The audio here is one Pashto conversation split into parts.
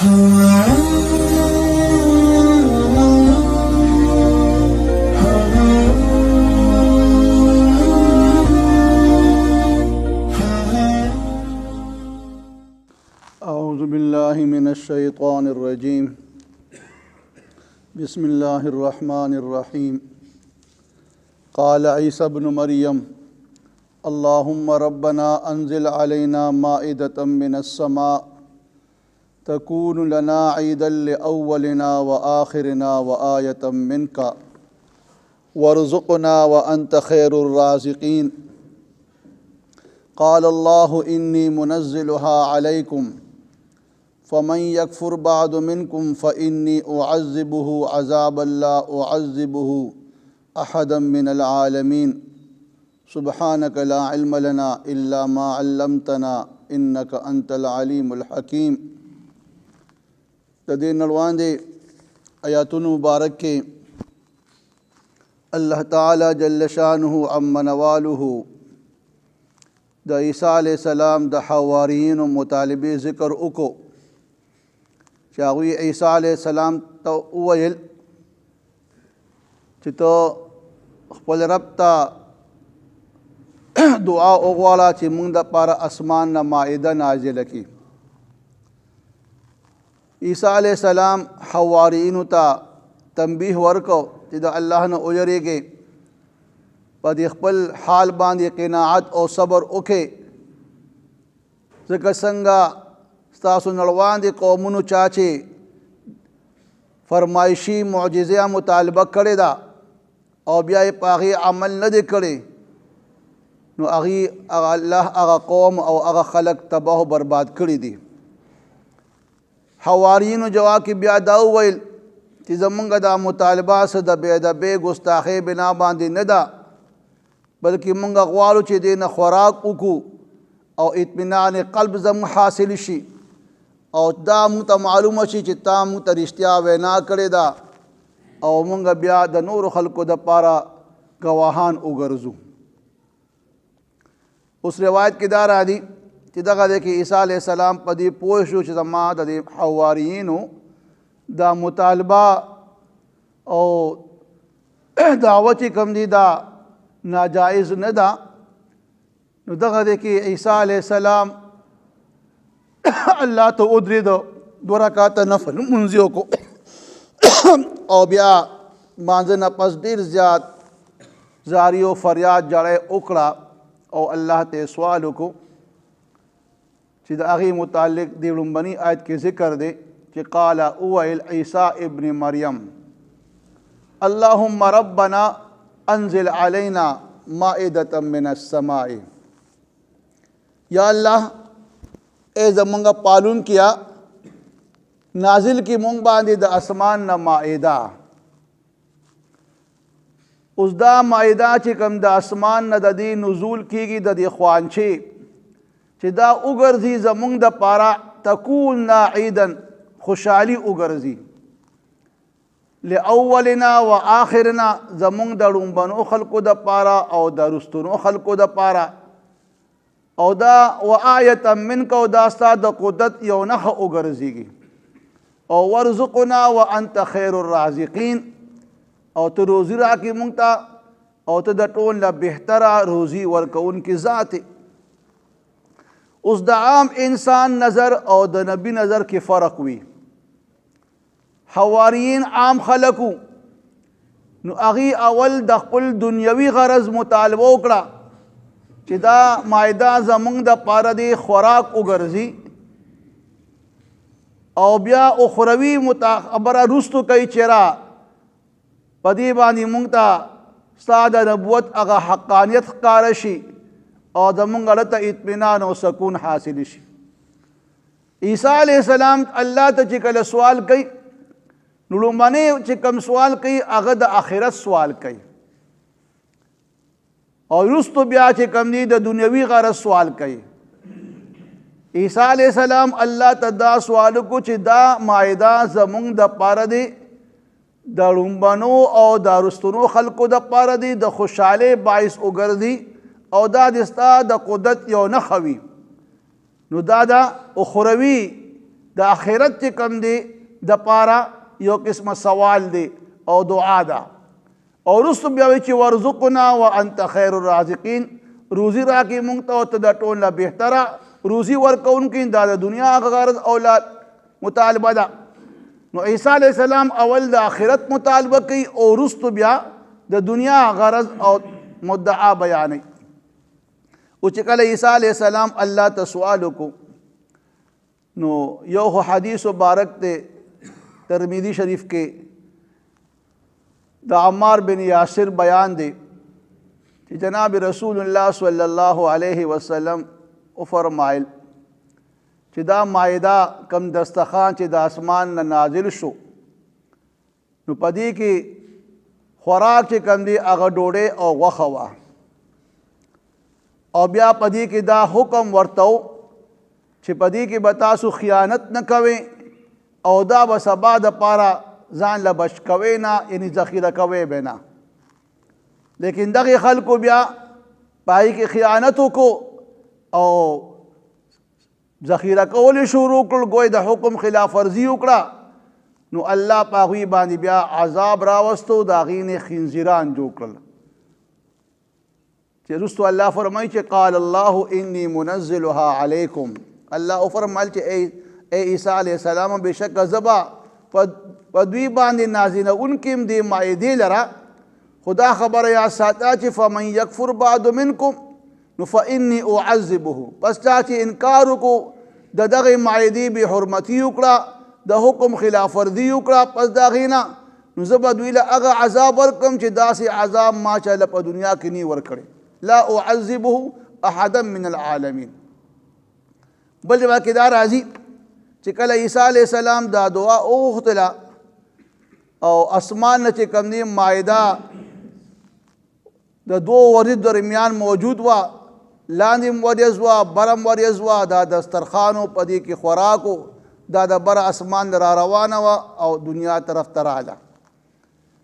أعوذ بالله من الشيطان الرجيم بسم الله الرحمن الرحيم قال عيسى ابن مريم اللهم ربنا أنزل علينا مائدة من السماء تكون لنا عيدا لأولنا وآخرنا وآية منك وارزقنا وأنت خير الرازقين قال الله إني منزلها عليكم فمن يكفر بعد منكم فإني أعذبه عذابا لا أعذبه أحدا من العالمين سبحانك لا علم لنا إلا ما علمتنا إنك أنت العليم الحكيم. تدین نڑوان دے آیاتن مبارک کے اللہ تعالی جل شانہ عم نوالہ دا عیسیٰ علیہ السلام دا حواریین و مطالبی ذکر اکو چاہوی عیسیٰ علیہ السلام تا اویل چتو خپل رب تا دعا اغوالا چی منگ دا پارا اسمان نا مائدہ نازل کی. عیسیٰ علیہ السلام حواریین تا تنبیح ورکو چی دا اللہ نا اجرے گے پا دی خپل حال باندی قناعت او صبر اکے ذکر سنگا ستاسو نڑوان دی قومونو چاچے فرمائشی معجزہ مطالبہ کرے دا او بیائی پاغی عمل ندے کرے نو اغی اللہ اغا قوم او اغا خلق تباہ و برباد کری دی. حواریینو جواب کی بیا داو ویل چی زمانگا دا مطالبہ سے دا بے گستاخی بنا باندی ندا بلکہ منگا غوالو چی دین خوراک اکو او اطمینان قلب زم حاصل شی او دا مونتا معلوم شی چی تا مونتا رشتیا وینا کرے دا او منگا بیا دا نور خلقو دا پارا گواہان اگرزو. اس روایت کی دار آدی چی دغا دے کہ عیسیٰ علیہ السلام پا دی پوشو چی زمان دا دی حواریینو دا مطالبہ او دعوتی کم دی دا ناجائز ندا نو دغا دے کہ عیسیٰ علیہ السلام اللہ تو ادری دو رکعت نفل منزیو کو او بیا مانزنا پس دیر زیاد زاری و فریاد جڑے اکڑا او اللہ تے سوالو کو چی دا اغی متعلق دیولنبنی آیت کے ذکر دے چی قال اوائل عیسیٰ ابن مریم اللہم ربنا انزل علینا مائدة من السماء. یا اللہ اے زمانگا پالون کیا نازل کی مونگ باندی دا اسمان نا مائدہ اس دا مائدہ چی کم دا اسمان نا دا دی نزول کی گی دا دی خوانچی چی دا اگرزی زمانگ دا پارا تکون نا عیدن خوشحالی اگرزی لأولنا و آخرنا زمونگ دا رنبنو خلقو دا پارا او دا رستنو خلقو دا پارا او دا و آیتا منکا و داستا دا قدرت یو نخ اگرزی گی او ورزقنا و انت خیر الرازقین او تو روزی را کی منگتا او تو دا ٹون لا بہترا روزی ورکون کی ذات. اس دا عام انسان نظر او دا نبی نظر کی فرق ہوئی. حواریین عام خلقو نو اغی اول دا خپل دنیاوی غرض مطالبہ اکڑا چی دا مائدہ زمانگ دا پارا دی خوراک اگرزی او بیا اخروی متخبرہ رستو کئی چرا پدی باندی مونگتا استاد نبوت اغا حقانیت کارشی او زمانگ علتا اطمینان و سکون حاصل شی. عیسیٰ علیہ السلام اللہ تا چکل سوال کئی نلومانے چکم سوال کئی اغد آخرت سوال کئی اور رستو بیا چکم دی دا دنیاوی غرض سوال کئی. عیسیٰ علیہ السلام اللہ تا دا سوالو کو چی دا مائدہ زمونگ دا پارا دی دا رنبنو او دا رستنو خلقو دا پارا دی دا خوشحالے باعث اگر دی او دا دستا دا قدرت یو نخوی نو دا اخروی د آخرت چې کم دی د پاره یو قسمه سوال دی او دعا ده او وروسته بیا وایي چې ورزقنا وانت خیر الرازقین روزي راکړي موږ ته او ته د ټول نه بهتره روزي ورکوونکي دا د دنیا غرض اولاد مطالبه ده. نو عیسی علیه السلام اول د آخرت مطالبه کوي او وروسته بیا د دنیا غرض او مدعا بیانوي. او چې کله عیسی علیه السلام الله ته سوال وکړو نو یو حدیث مبارک دی ترمذی شریف کې د عمار بن یاسر بیان دی چې جناب رسول الله صلی الله علیه وسلم فرمایل چې دا مائده کم دستخوان چې د اسمان نه نازل شو نو پدې کې خوراک چې کم دی هغه ډوډۍ او غوښه وه او بیا پدې کې دا حکم ورته و چې پدې کې به تاسو خیانت نه کوئ او دا به سبا دپاره ځان له بچ کوئ نه یعنې ذخیره کوئ به نه. لیکن دغې خلکو بیا په هغې کې خیانت وکړو او ذخیره کول یې شروع کړل ګوی د حکم خلاف ورزي وکړه نو الله په هغوی باندې بیا عذاب راوستو د هغې نه خنزیران جوړ کړل چې وروستو الله فرمایي چې قال الله انی منزلها علیکم الله فرمایل چې ای عیسی علیه السلام بېشکه زه به په دوی باندې نازلوونکی یم دې مائدې لره خو دا خبره یاد ساته چې فمن یکفر بعد منکم نو فانی اعذبه پس چا چې انکار وکړو د دغې مائدې بې حرمتي وکړه د حکم خلاف ورزي وکړه پس د هغې نه نو زه به دوی له هغه عذاب ورکړم چې داسې عذاب ما چاله په دنیا کې نی ورکړی لا اعذبه احدا من العالمین. بل جواب کې دا راځي چې کله عیسی علیه السلام دا دعا وغوښتله او اسمان نه چې کوم دی مائده د دوو وریځو درمیان موجود وه لاندې هم وریځ وه بره هم وریځ وه دا دسترخوان و په دې کې خوراک و دا د بره اسمان را روانه وه او دنیا طرف ته راغله.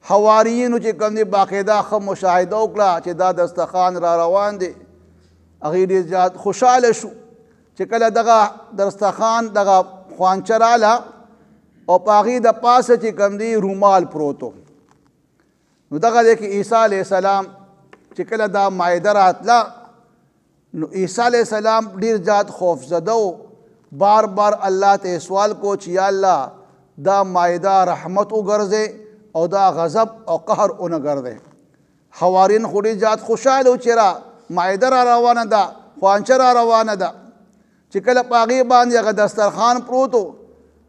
حواریینو چې کوم دی باقاعده ښه مشاهده وکړه چې دا دسترخوان را روان دی هغې ډېر زیات خوشحاله شو چې کله دغه دسترخوان دغه خوانچه راله او په هغې د پاسه چې کوم دی رومال پروت و نو دغه دی کې عیسی علیه السلام چې کله دا مائده راتله نو عیسی علیه السلام ډېر زیات خوفزده و بار بار الله ته سوال کو چې یا الله دا مائده رحمت وګرځې او دا غضب او قهر ونه ګرځې. حوارین خو ډېر زیات خوشحاله و چې را مائده را روانه ده خوانچه را روانه ده چې کله په هغې باندې هغه دسترخوان پروت و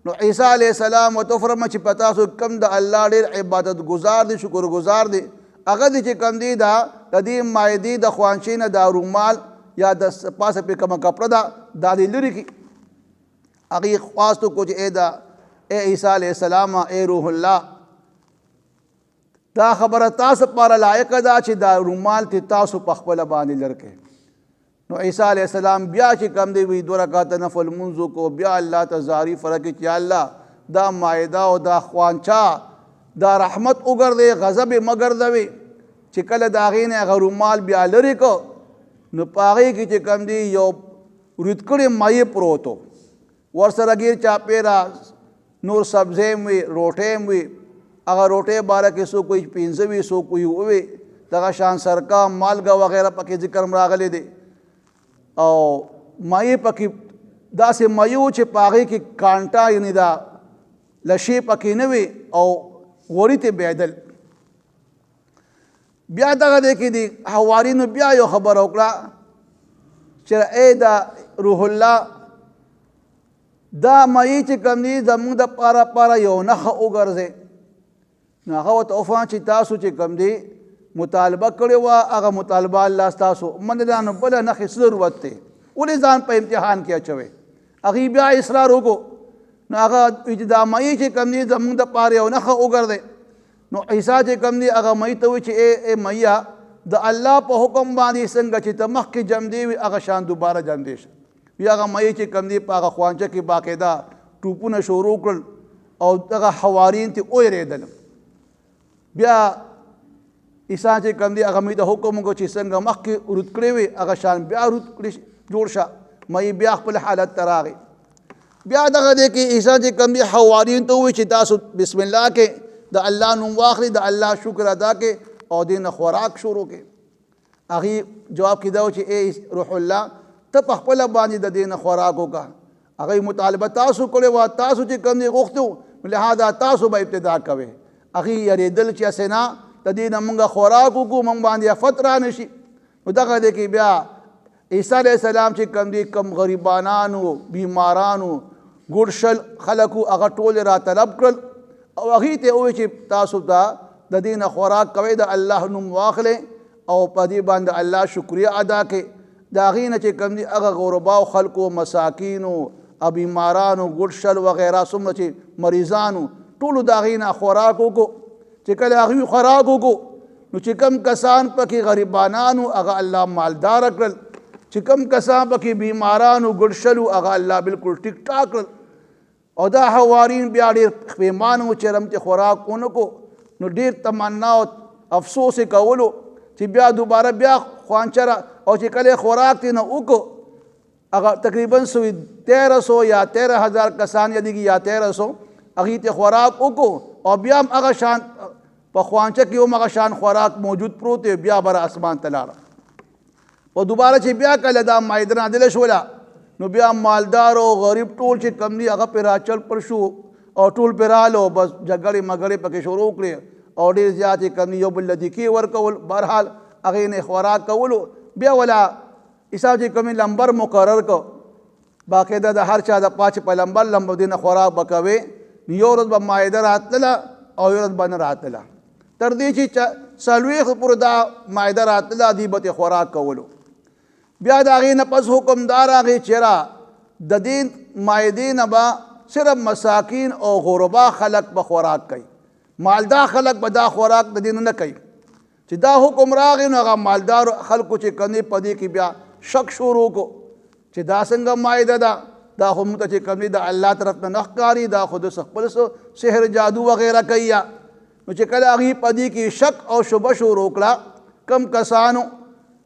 نو عیسی علیه السلام ورته وفرمایل چې په تاسو کم د الله ډېر عبادت ګزار دی شکر ګزار دی هغه دی چې کم دی دا د دې مائدې د خوانچې نه دا رومال یا د پاسه پې کومه کپړه ده دا دې لرې کړي. هغې خواست وکړو چې ای عیسی علیه السلام ای روح الله دا خبره تاسو لپاره لایقه ده چې دا رومال ته تاسو په خپله باندې لر کړئ. نو عیسی علیه السلام بیا چې کم دی وی 2 رکعاته نفل لمونځ وکړو بیا الله ته زاری فرق چې الله دا مائده او دا خوانچه دا رحمت وګرځې غضب یې مه ګرځوې چې کله د هغې نه هغه رومال بیا لرې کړو نو په هغې کې چې کم دی یو ورودکړې مایع پروت و ورسره ګیر چاپېره نور سبزۍ هم وي روټۍ هم وي هغه روټۍ باره کې څوک وایي 15 وي څوک وایي 9 وي دغه شان سرکه مالګه وغیره پکې ذکر هم راغلی دی او مایع پکې داسې مایع و چې په هغې کې کانټا یعنې دا لشې پکې نه وي او غوړي ته بهېدل. بیا دغه دی کې دی حوارینو بیا یو خبره وکړه چې ای دا روح الله دا مایع چې کوم دی زموږ دپاره یو نښه وګرځې. نو هغه ورته وفرمایل چې تاسو چې کوم دی مطالبه کړې وه هغه مطالبه الله ستاسو منې ده نو بله نښې څه ضرورت دی ولې ځان په امتحان کې اچوئ. هغې بیا اصرار وکړو نو هغه وایي چې دا مایع چې کوم دی زموږ دپاره یو نښه وګرځې. نو عیسی چې کوم دی هغه مایع ته وایي چې ای مایع د الله په حکم باندې څنګه چې ته مخکې جم دی وي هغه شان دوباره جم دی شه. بیا هغه مایع چې کوم دی په هغه خوانچه کې باقاعده ټوپونه شروع کړل او دغه حوارین ته ویرېدل. بیا عیسی چې کوم دی هغه مایع ته حکم وکړو چې څنګه مخکې رود کړی وي هغه شان بیا رود کړي جوړ شه. مایع بیا خپل حالت ته راغی. بیا دغه دی کې عیسی چې کوم دی حوارین ته ووایي چې تاسو بسم الله کې د الله نوم واخلئ، د الله شکر ادا کړئ او دې نه خوراک شروع کړئ. هغې جواب کې دا و چې ای روح الله ته په خپله باندې د دې نه خوراک وکړه. هغې مطالبه تاسو کړې وه، تاسو چې کوم دی غوښتي وو، لهذا تاسو به ابتدا کوئ. هغې یېرېدل چې هسې نه د دې نه مونږ خوراک وکړو، مونږ باندې افت را نه شي. نو دغه دی کې بیا عیسی علیه السلام چې کوم دی کم غریبانانو، بیمارانو، ګوډ شل خلکو هغه ټول را طلب کړل او هغې ته ووایي چې تاسو ته د دې نه خوراک کوئ، د الله نوم واخلئ او په دې باندې الله شکریه ادا کړئ. د هغې نه چې کوم دي هغه غرباو خلکو، مساکینو او بیمارانو، ګوډ شل وغیره څومره چې مریضانو، ټولو د هغې نه خوراک وکړو. چې کله هغوی خوراک وکړو نو چې کم کسان پکې غریبانانو هغه الله مالدار کړل، چې کم کسان پکې بیمارانو ګډ شلو هغه الله بالکل ټیک ټاک کړل. او دا حوارین بیا ډېر پښیمان وو چې رمته خوراک ونه کو، نو ډېر تمنا او افسوس یې کولو چې بیا دوباره بیا خوانچه او چې کله خوراک ترې نه وکړو هغه تقریبا 1300 یا 13000 کسان یادېږي یا 1300 هغې ته خوراک وکړو او بیا هم هغه شان په خوانچه کې هم هغه شان خوراک موجود پروت دی. بیا بره اسمان ته لاړه. او دوباره چې بیا کله دا مایده نازله شوله نو بیا مالدار او غریب ټول چې کم دي هغه پرې راچل پر شو او ټول پرې رالو، بس جګړې مګړې پکې شروع کړې او ډېر زیات یې کم دي یو بل له دیکې ورکول. بهرحال هغې نه خوراک کولو. بیا ولا عیسی چې کوم لمبر مقرر کړ، باقاعده د هر چا د پاچ په لمبر دې نه خوراک به کوې. یو ورځ به مایده راتلله او یو ورځ به نه راتله، تر دې چې 40 پورې دا مایده راتله دوی به ترې خوراک کولو. بیا د هغې نه پس حکم دا راغی چې را د دې مایدې نه به صرف مساکین او غربا خلک به خوراک کوي، مالدار خلک به دا خوراک د دې نه کوي. چې دا حکم راغی نو هغه مالدار خلکو چې کنې په دې کې بیا شک شروع کو چې دا څنګه مایده ده، دا خو موږ ته چې کوم دی د الله طرف نه نه ښکاري، دا خو د خپل سحر جادو وغیره کوي. نو چې کله هغې په دې کې شک او شبه شروع کړه کم کسانو،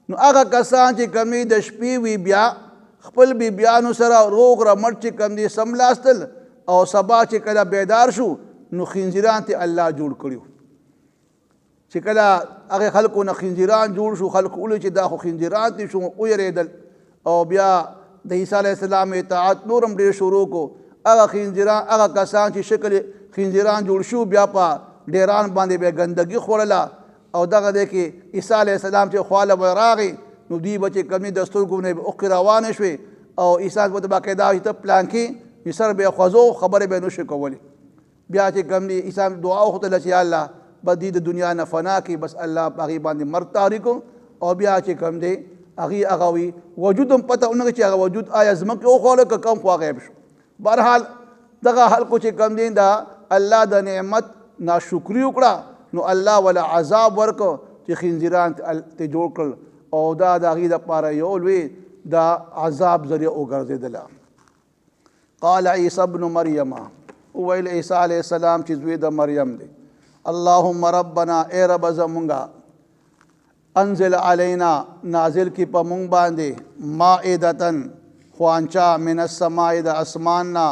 نو هغه کسان چې کوم د شپې وي بیا خپل بیبیانو سره روغ رمټ چې کوم دی سملاستل او سبا چې کله بیدار شو نو خنزیران ته الله جوړ کړیو. چې کله هغه خلکو نه خنزیران جوړ شو، خلکو ولې چې دا خو خنزیران دي شو ویرېدل او بیا د عیسی علیه السلام اطاعت نور هم ډېر شروع کو. هغه خنزیران هغه کسان چې شکل خنزیران جوړ شو بیا په ډیران باندې به ګندګي خوړله او دغه دی کې عیسی علیه السلام چې خواله به راغی نو دوی به چې کوم د سترګو نه اوښکې روانې شوې او عیسی به باقاعده ته پلان کې سر به یې خوځو، خبرې به یې نشي کولی. بیا چې کوم دی عیسی دعا وکړله چې الله به دې د دنیا نه فنا کړي، بس الله په هغې باندې مرګ تاریک او بیا چې کوم دی هغې هغه وي وجود هم پته ونه چې هغه وجود آیا ځمکې وخوړه که کم خوا غیب شو. بهرحال دغه خلکو چې کوم دی د الله د نعمت ناشکري وکړه نو الله ولا عذاب ورکړ چې خنزیران ته جوړ کړل او دا د هغې دپاره یو لوی د عذاب ذریعه وګرځېدله. قال عیسی ابن مریم، وویل عیسی علیه السلام چې زوی د مریم دی، اللهم ربنا اے رب زمونږه انزل علینا نازل کی په مونږ باندې مائدتن خوانچا من السماء د اسمان نه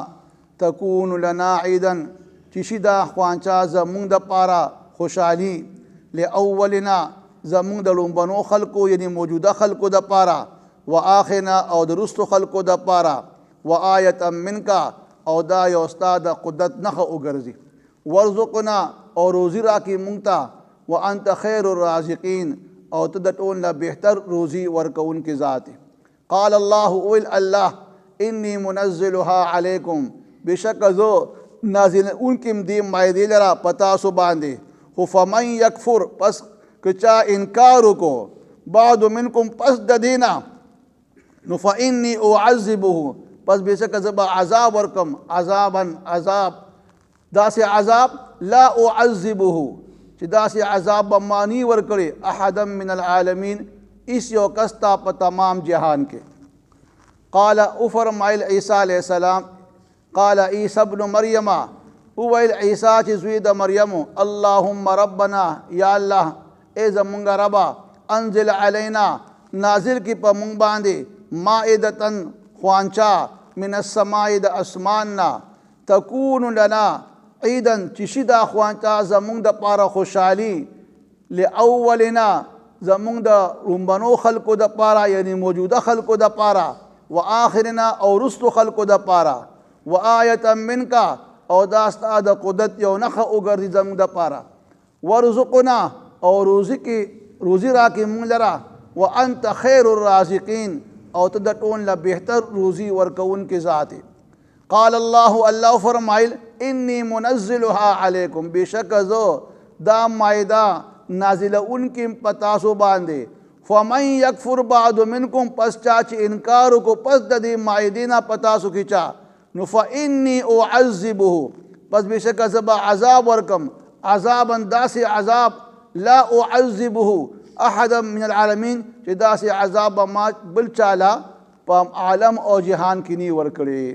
تکون لنا عیدن چې شي دا خوانچا زمونږ دپاره خوشحالي لاولنا زمونږ د لومبنو خلکو یعنی موجوده خلکو دپاره و آخرنا او د رستو خلکو دپاره و آیتا منکا او دا یو ستا د قدرت نښه وګرځي ورزقنا او روزي راکړي مونږ ته وانت خیر الرازقین او ته د ټول نه بهتر روزي ورکوونکي ذات. قال الله ویل الله انی منزلها علیکم بشک زه نازلونکي م دې مایدې لره په تاسو باندې خو فمن یکفر پس که چا انکار وکړو بعد منکم پس د دې نه نو فانی اعذبه پس بېشکه زه به عذاب ورکم عذابا عذاب داسې عذاب لا اعذبه چې داسې عذاب به مانی ورکړي احدا من العالمین اس یو کس ته په تمام جهان کې. قال افرمایل عیسی علیه السلام قال عیسی ابن مریم وویل عیسی چې زوی د مریم اللهم ربنا یا الله ای زمونږ ربا انزل علینا نازل کی په مونږ باندې مائدتن خوانچا من السماء د اسماننا تكون لنا عیدا چې شي دا خوانتا زمونږ د پاره خوشحالي لاولنا زمونږ د رومبنو خلکو د پاره یعنی موجوده خلکو د پاره واخرنا او رستو خلکو د پاره وآیه منک او دا ستا د قدرت یو نښه وګرځي زمونږ د پاره ورزقنا او روزي راکې مونږ لره وانت خیر الرازقین او ته د ټول نه بهتر روزي ورکوونکې ذات یې قال الله فرمایل انی منزلها علیکم بشک زه دا مایده نازلونکې په تاسو باندې فمن یکفر بعد منکم پس چا چې انکار وکړو پس د دې مایدې نه په تاسو کې چا نو فانی اعذبه پس بشک زه به عذاب ورکم عذابا داسې عذاب لا اعذبه احدا من العالمین چې داسې عذاب به ما بل چاله په عالم او جهان کې نه ورکړي